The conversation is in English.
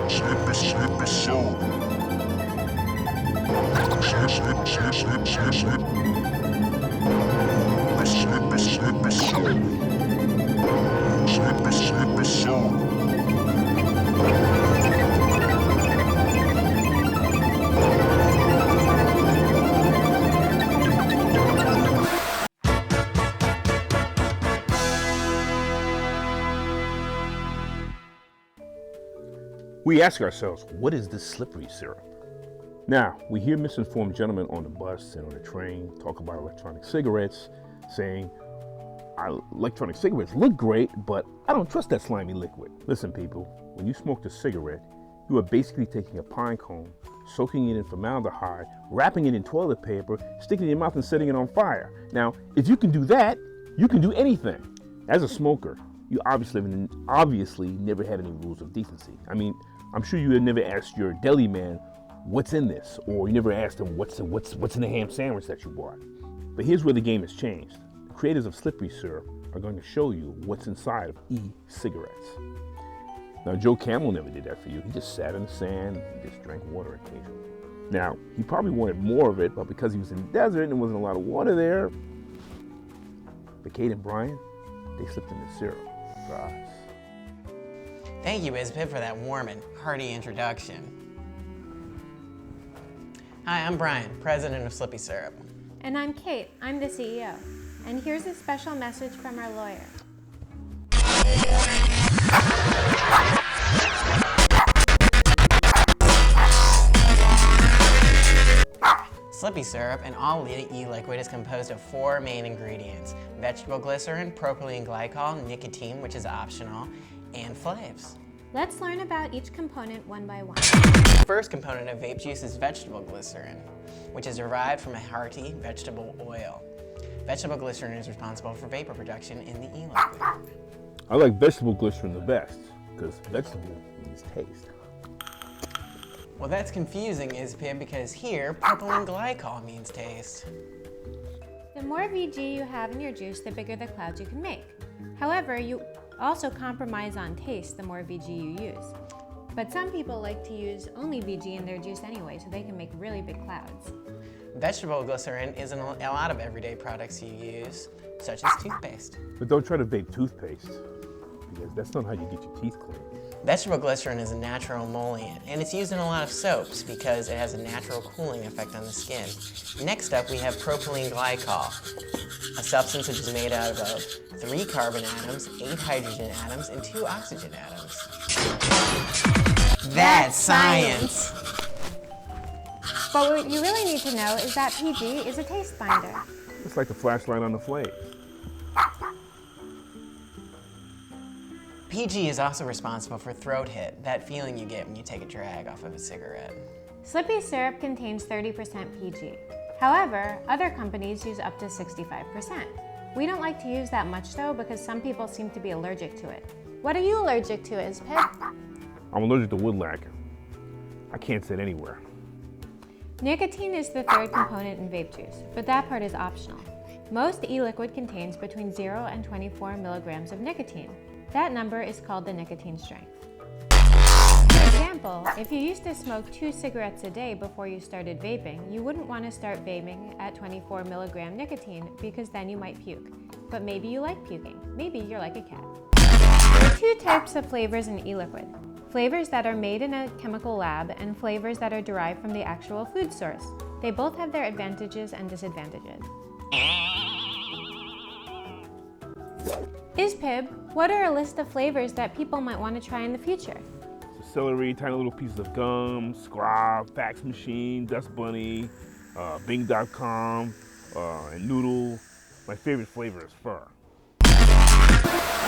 Slippy soul. Slippy soul. Slippy soul. We ask ourselves, what is this slippery syrup? Now, we hear misinformed gentlemen on the bus and on the train talk about electronic cigarettes, saying, electronic cigarettes look great, but I don't trust that slimy liquid. Listen, people, when you smoke a cigarette, you are basically taking a pine cone, soaking it in formaldehyde, wrapping it in toilet paper, sticking it in your mouth and setting it on fire. Now, if you can do that, you can do anything. As a smoker, you obviously never had any rules of decency. I mean, I'm sure you had never asked your deli man, what's in this? Or you never asked him, what's in the ham sandwich that you bought? But here's where the game has changed. The creators of Slippery Syrup are going to show you what's inside of e-cigarettes. Now, Joe Camel never did that for you. He just sat in the sand and just drank water occasionally. Now, he probably wanted more of it, but because he was in the desert and there wasn't a lot of water there, but Kate and Brian, they slipped in the syrup for us. Thank you, Ispib, for that warm and hearty introduction. Hi, I'm Brian, president of Slippy Syrup. And I'm Kate, I'm the CEO. And here's a special message from our lawyer. Slippy syrup, an all e-liquid, is composed of 4 main ingredients: vegetable glycerin, propylene glycol, nicotine, which is optional, and flavs. Let's learn about each component one by one. The first component of vape juice is vegetable glycerin, which is derived from a hearty vegetable oil. Vegetable glycerin is responsible for vapor production in the e-liquid. I like vegetable glycerin the best, because vegetable means taste. Well, that's confusing, Ispib, because here, propylene glycol means taste. The more VG you have in your juice, the bigger the clouds you can make. However, you also compromise on taste the more VG you use. But some people like to use only VG in their juice anyway, so they can make really big clouds. Vegetable glycerin is in a lot of everyday products you use, such as toothpaste. But don't try to vape toothpaste, because that's not how you get your teeth clean. Vegetable glycerin is a natural emollient, and it's used in a lot of soaps because it has a natural cooling effect on the skin. Next up, we have propylene glycol, a substance which is made out of 3 carbon atoms, 8 hydrogen atoms, and 2 oxygen atoms. That's science! But what you really need to know is that PG is a taste binder. It's like the flashlight on the flame. PG is also responsible for throat hit, that feeling you get when you take a drag off of a cigarette. Slippy syrup contains 30% PG. However, other companies use up to 65%. We don't like to use that much though because some people seem to be allergic to it. What are you allergic to, Ispib? I'm allergic to wood lacquer. I can't sit anywhere. Nicotine is the third component in vape juice, but that part is optional. Most e-liquid contains between 0 and 24 milligrams of nicotine. That number is called the nicotine strength. For example, if you used to smoke 2 cigarettes a day before you started vaping, you wouldn't want to start vaping at 24 milligram nicotine because then you might puke. But maybe you like puking. Maybe you're like a cat. There are 2 types of flavors in e-liquid. Flavors that are made in a chemical lab and flavors that are derived from the actual food source. They both have their advantages and disadvantages. Ispib, what are a list of flavors that people might want to try in the future? Celery, tiny little pieces of gum, Squab, fax machine, Dust Bunny, Bing.com, and Noodle. My favorite flavor is fur.